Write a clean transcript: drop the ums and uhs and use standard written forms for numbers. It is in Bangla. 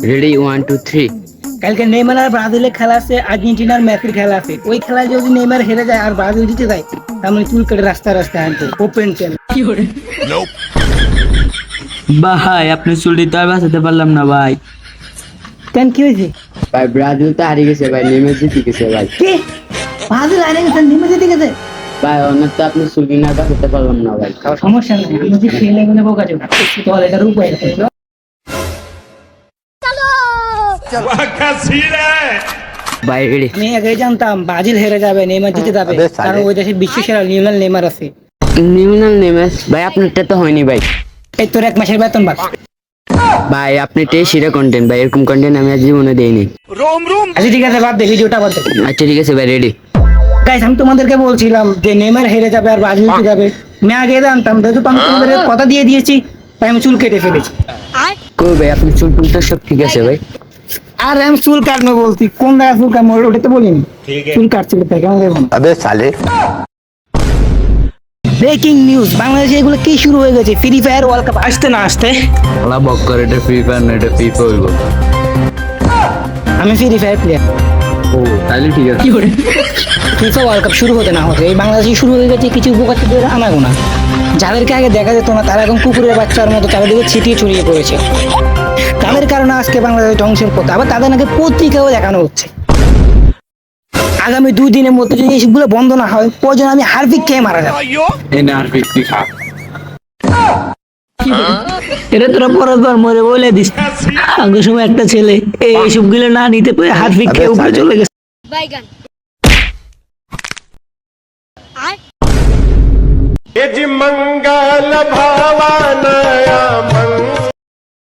রেডি 1 2 3। কালকে নেইমার আর ব্রাজিলের খেলা আছে, আর্জেন্টিনার ম্যাচের খেলা আছে। ওই খেলায় যদি নেইমার হেরে যায় আর ব্রাজিল জিতে যায়, তার মানে চুল কেটে রাস্তায় রাস্তায় আনবো, ওপেন চ্যালেঞ্জ। ভাই আপনার চুলটি তো আর বাঁচাতে পারলাম না ভাই। কেন, কি হয়েছে? ভাই ব্রাজিল তো হারিয়ে গেছে ভাই, নেইমার জিতে গেছে ভাই। কি ব্রাজিল হারে গেছে, নেইমার জিতে গেছে? ভাই অনেক তো আপনি চুল না বাঁচাতে পারলাম না ভাই। সমস্যা নেই, আমি যদি খেলে গেলে বোকা যাবো, তাহলে এটার উপায় আছে। ভাই রেডি। আমি আগে জানতাম ব্রাজিল হেরে যাবে, নেইমার জিতে যাবে, কারণ ওই দেশের বিশ্বসেরা লিওনেল নেইমার আছে। নিউনাল নেইমার ভাই, আপনারটা তো হয়নি ভাই। এই তোর 1 মাসের বেতন বাদ। ভাই আপনি সেরা কন্টেন্ট ভাই, এরকম কন্টেন্ট আমি আজ জীবনে দেইনি। আচ্ছা ঠিক আছে, বাদ দে, ভিডিওটা বাদ দে। আচ্ছা ঠিক আছে ভাই, রেডি। গাইস, আমি তোমাদেরকে বলছিলাম যে নেইমার হেরে যাবে আর ব্রাজিল জিতে যাবে। আমি আগে জানতাম, যেহেতু আমি তোমাদের কথা দিয়ে দিয়েছি, তাই আমি চুল কেটে ফেলেছি। কই ভাই আপনার চুল টুল তো সব ঠিক আছে ভাই। আর আমি চুল কাটবো বলছি, কোন জায়গায় চুল কাটবো ওটা তো বলিনি। চুল কাটছিল তাই কেমন দেবো না। अबे साले ব্রেকিং নিউজ, বাংলাদেশে এগুলো কি শুরু হয়ে গেছে? ফ্রি ফায়ার ওয়ার্ল্ড কাপ আসতে না আসতে আলা বক্কর, এটা ফ্রি ফায়ার না, এটা ফিফা হইব। আমি ফ্রি ফায়ার প্লেয়ার। ও তাহলে ঠিক আছে। ফিফা ওয়ার্ল্ড কাপ শুরু হতে না হতে এই বাংলাদেশে শুরু হয়ে গেছে কিছু উপকারীদের আনাগোনা। যাদেরকে আগে দেখা যেত না, তারা এখন কুকুরের বাচ্চার মতো চারিদিকে ছিটিয়ে ছড়িয়ে পড়েছে। তাদের কারণে আজকে বাংলাদেশ ধ্বংসের পথে। আবার তাদের নাকি পত্রিকাও দেখানো হচ্ছে। আগামী 2 দিনের মধ্যে যদি এসবগুলো বন্ধ না হয়, প্রয়োজন আমি হারপিক খেয়ে মারা যাবো। এই না আর ফিফটি খা। এটা তোরা পরস্পর মরে বলে দিস। আগের সময় একটা ছেলে এইসব গুলো না নিতে পেরে হারপিক খেয়ে উপরে চলে গেছে। बैगन मंगल भावानया